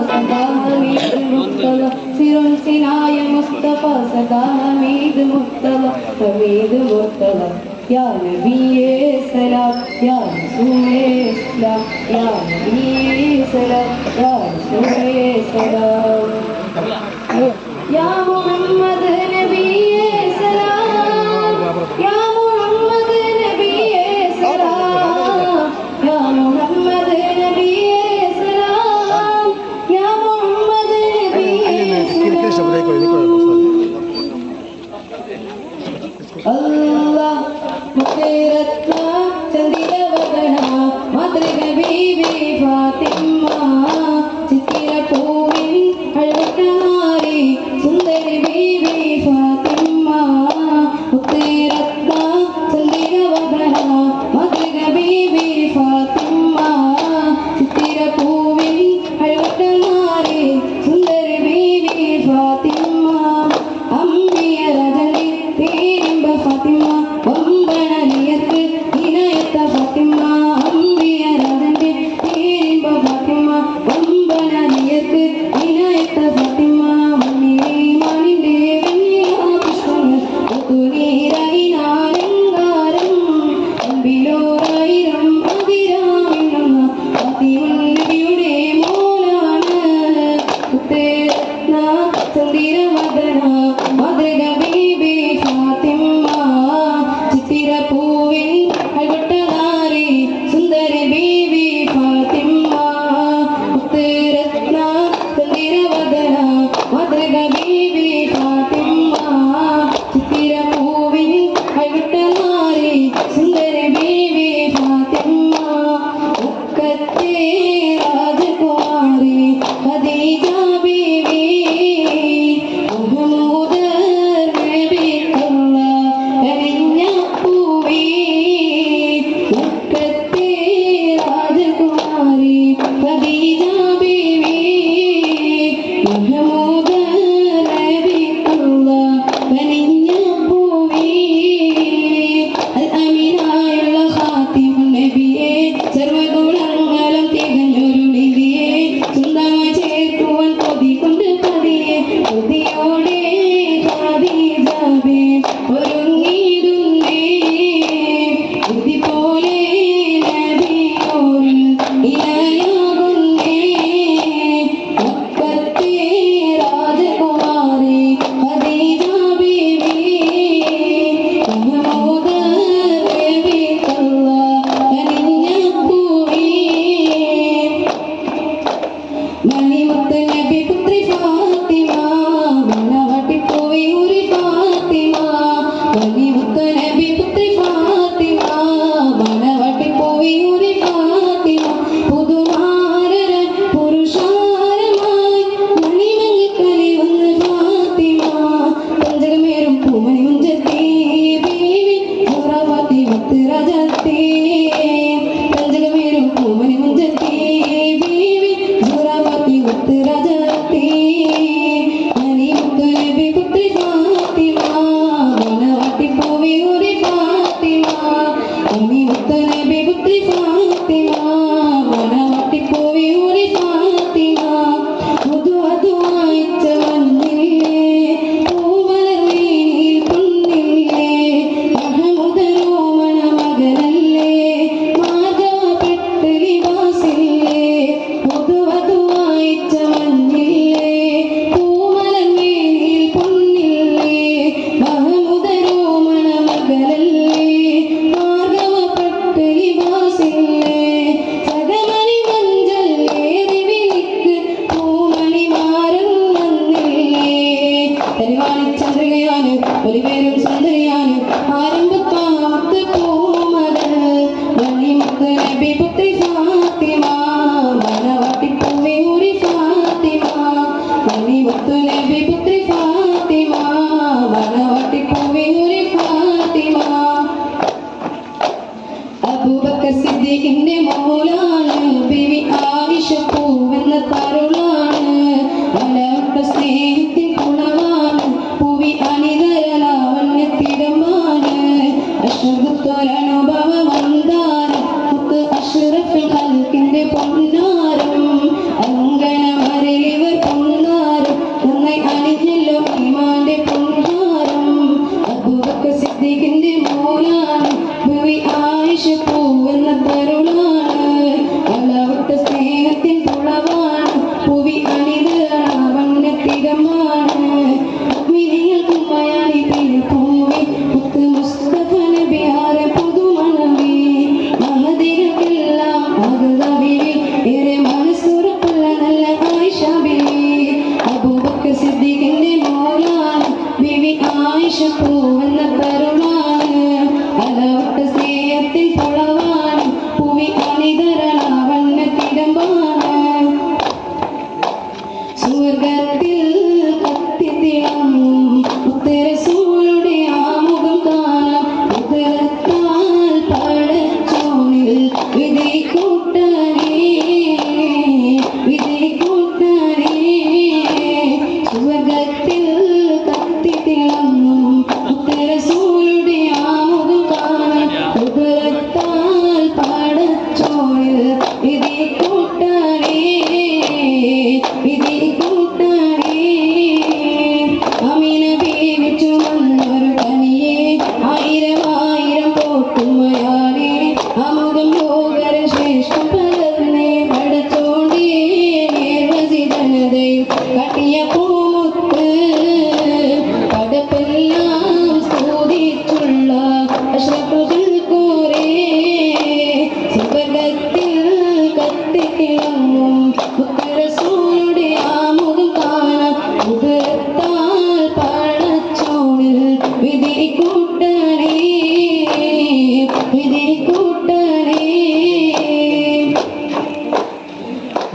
സദാ ഹമീദ് മുസ്തഫ സിറുൽ സിനായ മുസ്തഫ സദാ ഹമീദ് മുസ്തഫ ഹമീദ് മുസ്തഫ യാ നബിയേ സലാം യാ റസൂലേ സലാം യാ നബിയേ സലാം യാ റസൂലേ സലാം യാ മുഹമ്മദ് നബിയേ സലാം യാ മുഹമ്മദ് നബിയേ സലാം യാ മുഹമ്മദ് നബിയേ സലാം യാ മുഹമ്മദ് നബിയേ അല്ലാഹ് മുഖേരത്ന ചന്ദ്രവദന മാതൃക ബീബി ഫാത്തിമ ചിത്തിര പൂവിൻ അഴകനാരി സുന്ദരി ബീബി ഫാത്തിമ മുഖേരത്ന ചന്ദ്രവദന മാതൃക ബീബി ഫാത്തിമ ചിത്തിര പൂവിൻ അഴകനാരി സുന്ദരി ബീബി ഫാത്തിമ അമ്പിയ രജനി തേരിമ്പ ഫാത്തിമ വമ്പണലിയത്ത് ഇനയത്ത ഫാത്തിമ അമ്പിയ രജനി തേരിമ്പ ഫാത്തിമ വമ്പണലിയത്ത് ഇനയത്ത ഫാത്തിമ മണിന്റെ പുഷ്പങ്ങൾ ഒത്തുനീരയിനാലങ്കാരം അമ്പിലോരായിരം അതിരാമിണ്ണ ഫാത്തിമയുടെ മോലാണ് ഉത്തേരത്ന ചന്ദിരവദന മാതൃക ബീബി ഫാത്തിമ ചിത്തിര പൂവിൻ അഴകൊട്ടനാരി സുന്ദരി ബീബി ഫാത്തിമ ഉത്തേരത്ന ചന്ദിരവദന മാതൃക ബീബി ഫാത്തിമ ചിത്തിര പൂവിൻ അഴകൊട്ടനാരി സുന്ദരി ബീബി ഫാത്തിമ ഉക്കത്തെ രാജകുമാരി ഖദീജ ബീവി മുഹമ്മദ് നബിയുള്ള കരിഞ്ഞ പൂവി ഉക്കത്തെ രാജകുമാരി ഖദീജ ബീവി മുഹമ്മദ് നബിയുള്ള കരിഞ്ഞ പൂവി അൽ അമീനായുള്ള ഖാത്തിമുൻ നബിയെ സർവ്വഗുണങ്ങളും തികഞ്ഞൊരു നിധിയെ സ്വന്തമായി ചേർക്കുവാൻ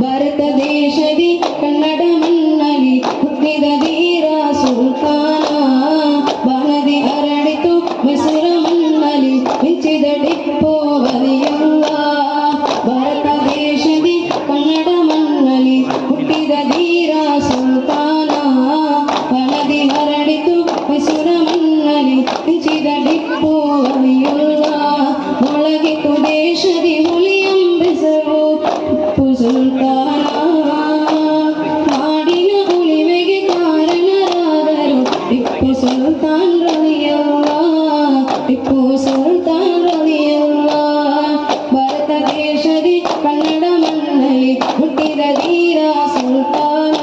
ಭಾರತ ದೇಶದಿ ಕನ್ನಡ ಮಣ್ಣಲ್ಲಿ ಹುಟ್ಟಿದ ಧೀರ ಸುಲ್ತಾನ ಬಾನದಿ ಹರಡಿತು ಮೈಸೂರ ಮಣ್ಣಲ್ಲಿ ಮಿಂಚಿದ ಟಿಪ್ಪು ವಲಿಯುಲ್ಲ ಭಾರತ ದೇಶದಿ ಕನ್ನಡ ಮಣ್ಣಲ್ಲಿ ಹುಟ್ಟಿದ ಧೀರ ಸುಲ್ತಾನ ಬಾನದಿ ಹರಡಿತು ಮೈಸೂರ ಮಣ್ಣಲ್ಲಿ ಮಿಂಚಿದ ಟಿಪ್ಪು ವಲಿಯುಲ್ಲ ಮೊಳಗಿತು ದೇಶದಿ ಹುಲಿಯಂಬೆಸರು ಟಿಪ್ಪು ಸುಲ್ತಾನ ನಾಡಿನ ಉಳಿಮೆಗೆ ಕಾರಣರಾದರು ಟಿಪ್ಪು ಸುಲ್ತಾನ್ ರಲಿಯಲ್ಲ ಟಿಪ್ಪು ಸುಲ್ತಾನ್ ರಲಿಯಲ್ಲ ಭಾರತ ದೇಶದಿ ಕನ್ನಡ ಮಣ್ಣಲ್ಲಿ ಹುಟ್ಟಿದ ಧೀರ ಸುಲ್ತಾನ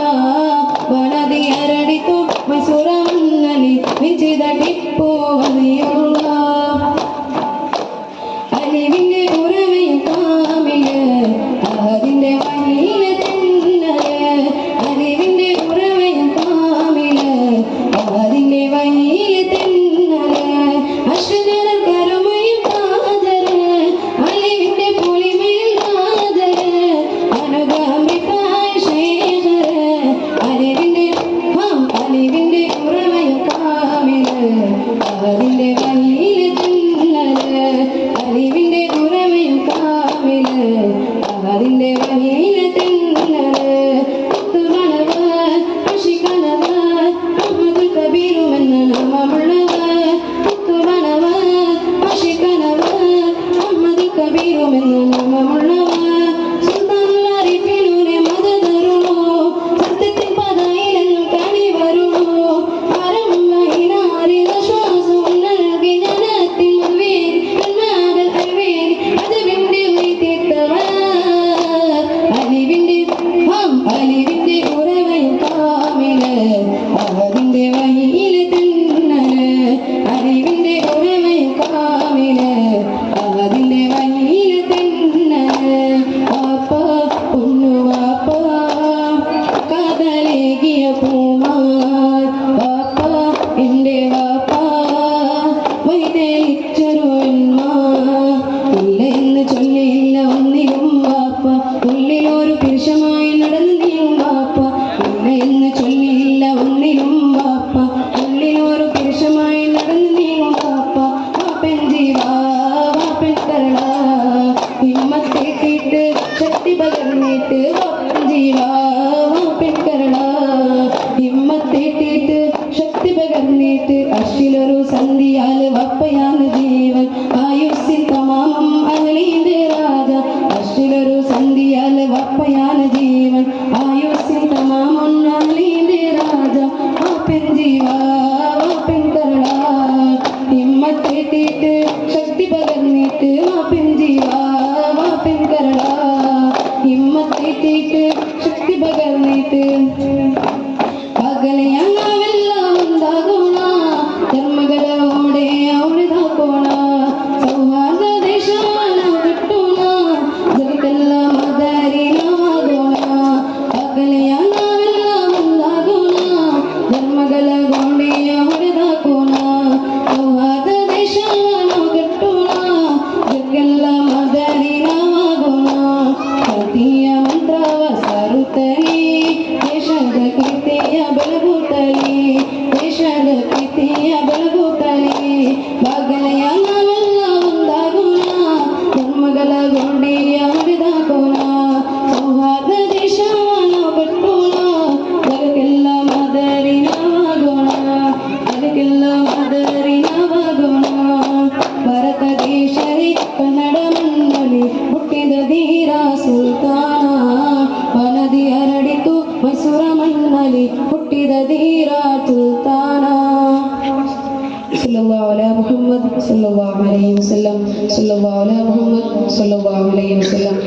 ಬಣದಿ ಹರಡಿತು ಮೈಸೂರ ಮಣ್ಣಲ್ಲಿ ಮಿಂಚಿದ ಟಿಪ್ಪು ವಲಿಯುಲ್ಲ അലിവിന്റെ ഉറവയ കാമില് അതിന്റെ വഴിയിലെ തെന്നല് അലിവിന്റെ ഉറവയ കാമില് അതിന്റെ വഴിയിലെ തെന്നല് അശ്വജന കരുമയും കാതല് അലിവിന്റെ പൊളിമയിൽ കാതല് അനുഗമിക്കായ ശേഖര് അലിവിന്റെ ഉറവയ കാമില് അതിന്റെ വഴിയിലെ തെന്നല് അറിവിന്റെ ഉറവയും കാമില് അതിന്റെ വഴിയിലെ തെന്നല് കുത്തുകണവ് കൃഷിക്കണവ് അഹമ്മദ് കബീറുമെന്ന നാമമുള്ളവ് കുത്തുകണവ് കൃഷിക്കണവ് അഹമ്മദ് കബീറുമെന്ന നാമമുള്ളവ് സുൽത്താനുൽ ആരിഫീനൂരെ മദദരുളോ സത്യത്തിൻ പദയിലെന്നും കണി വരുളോ ആരംഭയിനാരിത ശ്വാസവും നൽകി ജനത്തിൻ അലിവിന്റെ ഉറവയും കാമില് അതിന്റെ വഴിയിലെ തെന്നല് അലിവിന്റെ ഉറവയും കാമില് അതിന്റെ വഴിയിലെ തെന്നല് വാപ്പ പൊന്നു വാപ്പ കഥലേകിയ പൂമാർ വാപ്പ എന്റെ വാപ്പ വൈതലിച്ചൊരു ഇല്ല എന്ന് ചൊല്ലിയില്ല ഒന്നിലും വാപ്പ ഉള്ളിലൊരു പുരുഷമായി നടന്നു നീയും വാപ്പ ഇല്ല എന്ന് ചൊല്ലിയില്ല ഒന്നിലും വാപ്പ ഉള്ളിലൊരു പുരുഷമായി നടന്നു നീയും വാപ്പ വാപ്പൻ ജീവാ വാപ്പൻ കരള ഹിമ്മത്തേക്കിട്ട് ശക്തി പകർന്നിട്ട് വാപ്പൻ ജീവാ വാപ്പൻ കരള ഹിമ്മത്തേക്കിട്ട് ശക്തി പകർന്നിട്ട് അശ്വിലൊരു സന്ധിയാല് വാപ്പയാണ് ജീവൻ ആയുസ്സിൻ തമാമം അഹലിന്റെ രാജ അശ്വിലൊരു സന്ധിയാല് വാപ്പയാണ് ജീവൻ ആയുസ്സിൻ തമാമം അഹലിന്റെ രാജ വാപ്പൻ ജീവാ വാപ്പൻ കരള ഹിമ്മത്തേക്കിട്ട് ശക്തി പകർന്നിട്ട് വാപ്പൻ ജീവാ വാപ്പൻ കരള ഹിമ്മത്തേക്കിട്ട് ശക്തി പകർന്നിട്ട് പകലയങ്ങാവെല്ലാം ഉണ്ടാകോണ ധർമ്മകരോടെ അവളിതാക്കോണ സൗഹാർദ്ദ ദേശമാന കിട്ടോണ ജഗത്തെല്ലാം മദരിനാകോണ പകലയങ്ങാവെല്ലാം ഉണ്ടാകോണ ധർമ്മകരോടെ അവളിതാക്കോണ സൗഹാർദ്ദ ദേശമാന കിട്ടോണ ജഗത്തെല്ലാം മദരിനാകോണ സത്യ ಮಂತ್ರವ ಸರುತ್ತಲೇ ದೇಶದ ಕೀರ್ತಿಯ ಬೆಳಗುತ್ತಲೇ ದೇಶದ ಕೀರ್ತಿಯ ಬೆಳಗುತ್ತಲೇ ಬಾಗಲೆಯ ನಾವೆಲ್ಲ ಒಂದಾಗೋಣ ಧರ್ಮಗಳ ಗೊಂಡೆಯ ಹೊಡೆದಾಕೋಣ ಸೌಹಾರ್ದ ದೇಶವ ನಾವು ಕಟ್ಟೋಣ ಜಗಕ್ಕೆಲ್ಲ ಮಾದರಿ ನಾವಾಗೋಣ ಜಗಕ್ಕೆಲ್ಲ ಮಾದರಿ ನಾವಾಗೋಣ ಭಾರತ ದೇಶವೇ ಕನ್ನಡ ಮಣ್ಣಲ್ಲಿ ಹುಟ್ಟಿದ ಧೀರ ಸುಲ್ತಾನ ವನದಿ ಹರಡಿತು ಮೈಸೂರ ಮಣ್ಣಲ್ಲಿ ಹುಟ್ಟಿದ ಧೀರ ಸುಲ್ತಾನ ಸಲ್ಲಲ್ಲಾಹು ಅಲಾ ಮುಹಮ್ಮದ್ ಸಲ್ಲಲ್ಲಾಹು ಅಲೈಹಿ ವಸಲ್ಲಂ ಸಲ್ಲಲ್ಲಾಹು ಅಲಾ ಮುಹಮ್ಮದ್ ಸಲ್ಲಲ್ಲಾಹು ಅಲೈಹಿ ವಸಲ್ಲಂ.